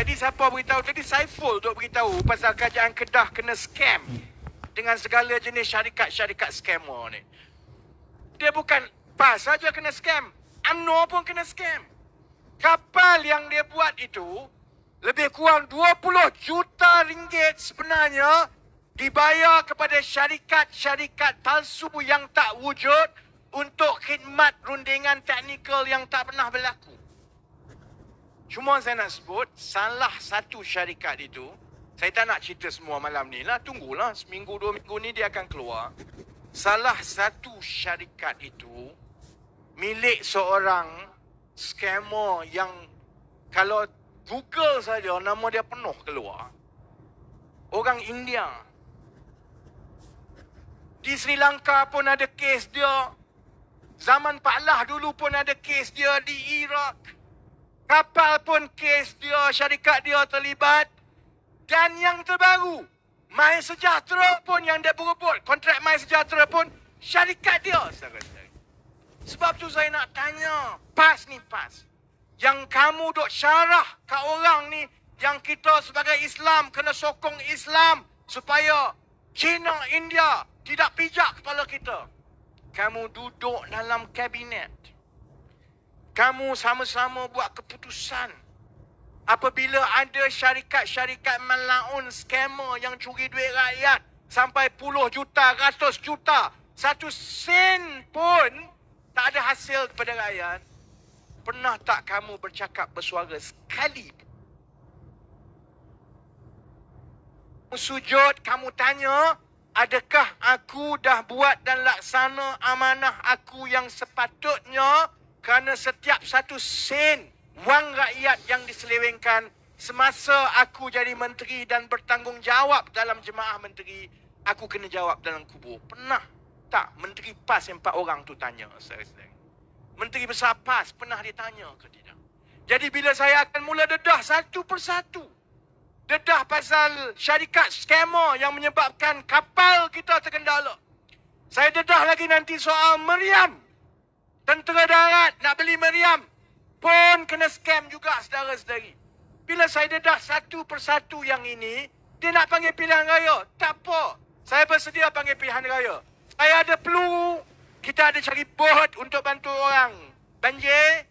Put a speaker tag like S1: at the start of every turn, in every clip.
S1: Tadi siapa beritahu? Tadi Saiful duk beritahu pasal kerajaan Kedah kena scam dengan segala jenis syarikat-syarikat scammer ni. Dia bukan PAS saja kena scam, UMNO pun kena scam. Kapal yang dia buat itu lebih kurang 20 juta ringgit sebenarnya dibayar kepada syarikat-syarikat palsu yang tak wujud untuk khidmat rundingan teknikal yang tak pernah berlaku. Cuma saya nak sebut, salah satu syarikat itu, saya tak nak cerita semua malam ni lah, tunggulah seminggu 2 minggu ni dia akan keluar. Salah satu syarikat itu milik seorang scammer yang kalau Google saja nama dia penuh keluar. Orang India. Di Sri Lanka pun ada kes dia. Zaman Pak Lah dulu pun ada kes dia di Iraq. Kapal pun kes dia, syarikat dia terlibat. Dan yang terbaru, My Sejahtera pun yang dia berebut. Kontrak My Sejahtera pun syarikat dia. Sebab tu saya nak tanya, PAS ni PAS. Yang kamu duk syarah kat orang ni, yang kita sebagai Islam kena sokong Islam supaya China, India tidak pijak kepala kita. Kamu duduk dalam kabinet. Kamu sama-sama buat keputusan. Apabila ada syarikat-syarikat malaun scammer yang curi duit rakyat sampai puluh juta, ratus juta, 1 sen pun tak ada hasil kepada rakyat. Pernah tak kamu bercakap bersuara sekali? Sujud, kamu tanya, adakah aku dah buat dan laksana amanah aku yang sepatutnya? Kerana setiap 1 sen wang rakyat yang diselewengkan semasa aku jadi menteri dan bertanggungjawab dalam jemaah menteri, aku kena jawab dalam kubur. Pernah tak menteri PAS yang 4 orang tu tanya saya? Menteri besar PAS pernah ditanya ke tidak? Jadi bila saya akan mula dedah satu persatu, dedah pasal syarikat scammer yang menyebabkan kapal kita terkendala. Saya dedah lagi nanti soal meriam. Tentera darat nak beli meriam pun kena scam juga, saudara-saudari. Bila saya dedah satu persatu yang ini, dia nak panggil pilihan raya. Tak apa. Saya bersedia panggil pilihan raya. Saya ada peluru. Kita ada cari bot untuk bantu orang banjir.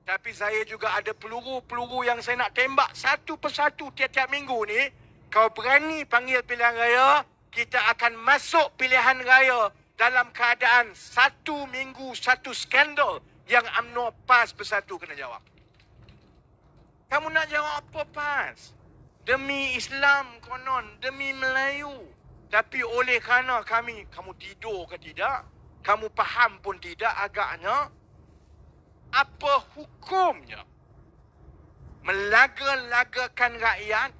S1: Tapi saya juga ada peluru-peluru yang saya nak tembak satu persatu tiap-tiap minggu ni. Kau berani panggil pilihan raya, kita akan masuk pilihan raya dalam keadaan 1 minggu 1 skandal yang UMNO PAS bersatu kena jawab. Kamu nak jawab apa PAS? Demi Islam konon, demi Melayu. Tapi oleh kerana kamu tidur ke tidak? Kamu faham pun tidak agaknya? Apa hukumnya? Melaga-lagakan rakyat,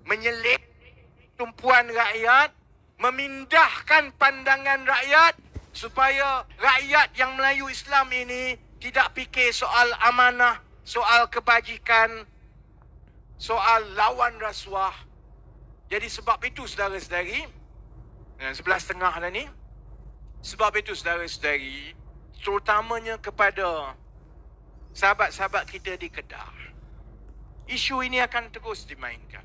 S1: menyelip tumpuan rakyat, memindahkan pandangan rakyat supaya rakyat yang Melayu Islam ini tidak fikir soal amanah, soal kebajikan, soal lawan rasuah. Jadi sebab itu saudara-saudari, 11.30 dah ni, sebab itu saudara-saudari, terutamanya kepada sahabat-sahabat kita di Kedah, isu ini akan terus dimainkan.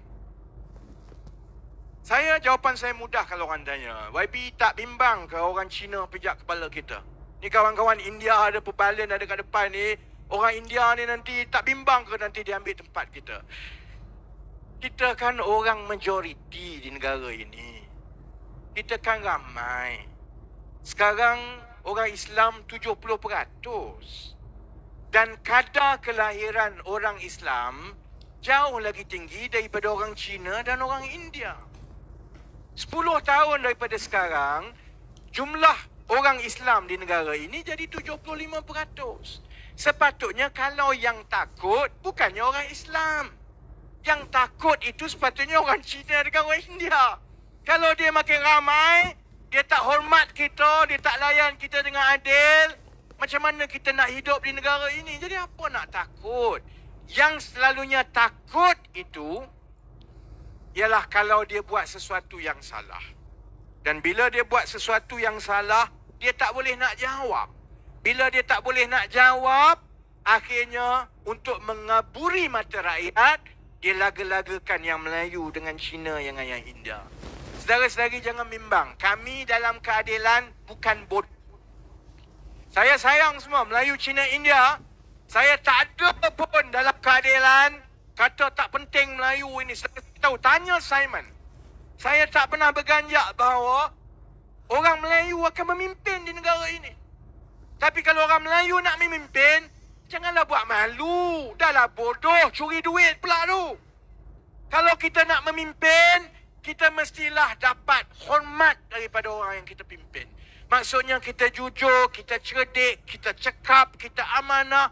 S1: Jawapan saya mudah kalau orang tanya. YB tak bimbang ke orang Cina pijak kepala kita? Ni kawan-kawan India ada pebalian ada kat depan ni. Orang India ni nanti tak bimbang ke nanti dia ambil tempat kita? Kita kan orang majoriti di negara ini. Kita kan ramai. Sekarang orang Islam 70%. Dan kadar kelahiran orang Islam jauh lagi tinggi daripada orang Cina dan orang India. 10 tahun daripada sekarang, jumlah orang Islam di negara ini jadi 75%. Sepatutnya kalau yang takut bukannya orang Islam. Yang takut itu sepatutnya orang Cina dengan orang India. Kalau dia makin ramai, dia tak hormat kita, dia tak layan kita dengan adil, macam mana kita nak hidup di negara ini? Jadi apa nak takut? Yang selalunya takut itu ialah kalau dia buat sesuatu yang salah. Dan bila dia buat sesuatu yang salah, dia tak boleh nak jawab. Bila dia tak boleh nak jawab, akhirnya untuk mengaburi mata rakyat, dia laga-lagakan yang Melayu dengan Cina yang India. Saudara-saudari jangan bimbang. Kami dalam keadilan bukan bodoh. Saya sayang semua Melayu, Cina, India. Saya tak ada pun dalam keadilan kata tak penting Melayu ini. Saya tahu, tanya Simon. Saya tak pernah berganjak bahawa orang Melayu akan memimpin di negara ini. Tapi kalau orang Melayu nak memimpin, janganlah buat malu. Dahlah bodoh, curi duit pula tu. Kalau kita nak memimpin, kita mestilah dapat hormat daripada orang yang kita pimpin. Maksudnya kita jujur, kita cerdik, kita cekap, kita amanah.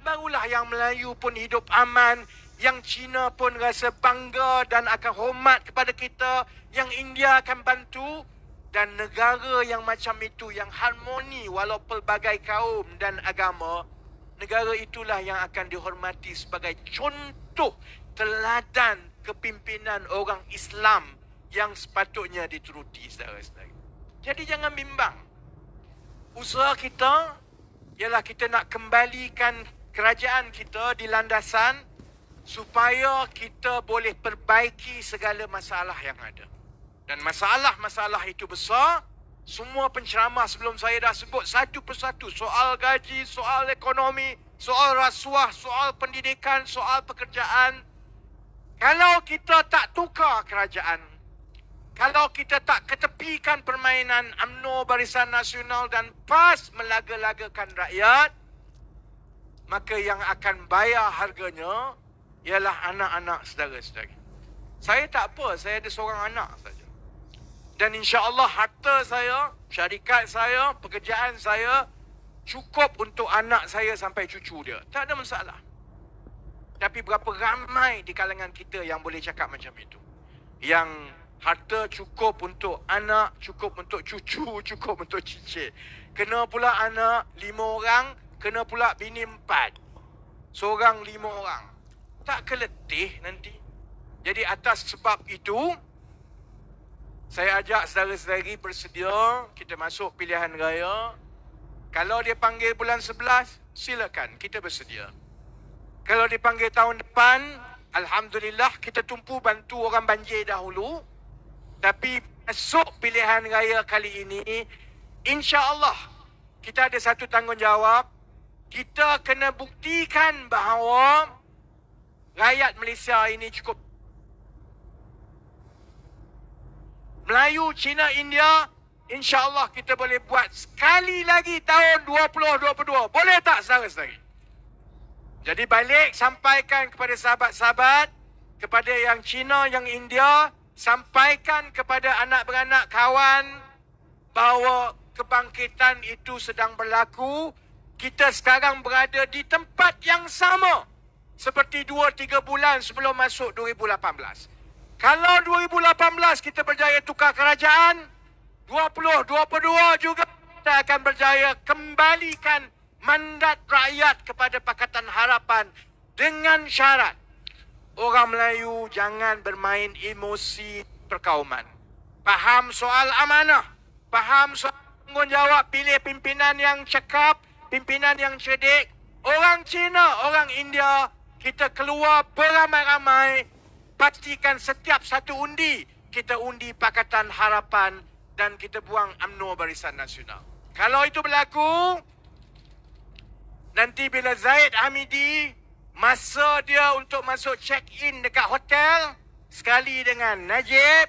S1: Barulah yang Melayu pun hidup aman. Yang Cina pun rasa bangga dan akan hormat kepada kita. Yang India akan bantu. Dan negara yang macam itu, yang harmoni walau pelbagai kaum dan agama, negara itulah yang akan dihormati sebagai contoh teladan kepimpinan orang Islam yang sepatutnya dituruti, saudara-saudari. Jadi jangan bimbang. Usaha kita ialah kita nak kembalikan kerajaan kita di landasan supaya kita boleh perbaiki segala masalah yang ada. Dan masalah-masalah itu besar. Semua penceramah sebelum saya dah sebut satu persatu. Soal gaji, soal ekonomi, soal rasuah, soal pendidikan, soal pekerjaan. Kalau kita tak tukar kerajaan, kalau kita tak ketepikan permainan UMNO, Barisan Nasional dan PAS melaga-lagakan rakyat, maka yang akan bayar harganya ialah anak-anak saudara-saudari. Saya tak apa, saya ada seorang anak saja. Dan insya-Allah harta saya, syarikat saya, pekerjaan saya cukup untuk anak saya sampai cucu dia. Tak ada masalah. Tapi berapa ramai di kalangan kita yang boleh cakap macam itu? Yang harta cukup untuk anak, cukup untuk cucu, cukup untuk cicit. Kena pula anak 5 orang, kena pula bini 4. Seorang 5 orang. Tak keletih nanti. Jadi atas sebab itu, saya ajak saudara-saudari bersedia, kita masuk pilihan raya. Kalau dia panggil bulan 11, silakan, kita bersedia. Kalau dipanggil tahun depan, alhamdulillah kita tumpu bantu orang banjir dahulu. Tapi masuk pilihan raya kali ini, insya-Allah kita ada satu tanggungjawab. Kita kena buktikan bahawa rakyat Malaysia ini cukup. Melayu, Cina, India, insya-Allah kita boleh buat sekali lagi tahun 2022. Boleh tak saudara-saudari? Jadi balik sampaikan kepada sahabat-sahabat, kepada yang Cina, yang India, sampaikan kepada anak beranak kawan bahawa kebangkitan itu sedang berlaku. Kita sekarang berada di tempat yang sama seperti 2-3 bulan sebelum masuk 2018. Kalau 2018 kita berjaya tukar kerajaan, 2022 juga kita akan berjaya kembalikan mandat rakyat kepada Pakatan Harapan dengan syarat orang Melayu jangan bermain emosi perkauman. Faham soal amanah, faham soal tanggungjawab, pilih pimpinan yang cekap, pimpinan yang cerdik. Orang Cina, orang India, kita keluar beramai-ramai. Pastikan setiap satu undi, kita undi Pakatan Harapan dan kita buang UMNO Barisan Nasional. Kalau itu berlaku, nanti bila Zahid Hamidi, masa dia untuk masuk check-in dekat hotel, sekali dengan Najib,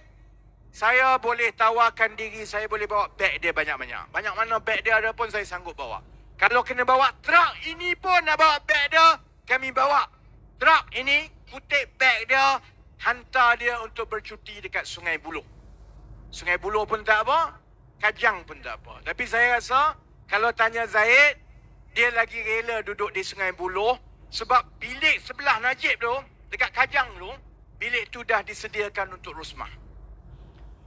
S1: saya boleh tawarkan diri, saya boleh bawa beg dia banyak-banyak. Banyak mana beg dia ada pun saya sanggup bawa. Kalau kena bawa truk ini pun nak bawa beg dia, kami bawa truk ini, kutip beg dia, hantar dia untuk bercuti dekat Sungai Buloh. Sungai Buloh pun tak apa, Kajang pun tak apa. Tapi saya rasa, kalau tanya Zahid, dia lagi rela duduk di Sungai Buloh sebab bilik sebelah Najib tu, dekat Kajang tu, bilik tu dah disediakan untuk Rusmah.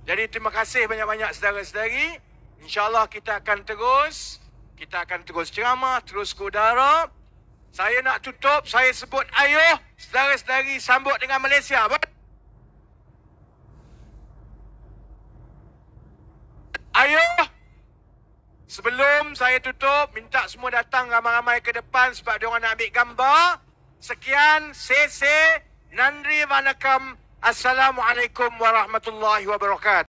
S1: Jadi terima kasih banyak-banyak saudara-saudari. InsyaAllah kita akan terus ceramah, terus ke udara. Saya nak tutup, saya sebut ayuh, saudara-saudari sambut dengan Malaysia. Ayuh! Sebelum saya tutup, minta semua datang ramai-ramai ke depan sebab diorang nak ambil gambar. Sekian, sese, Nandri Vanakam. Assalamualaikum warahmatullahi wabarakatuh.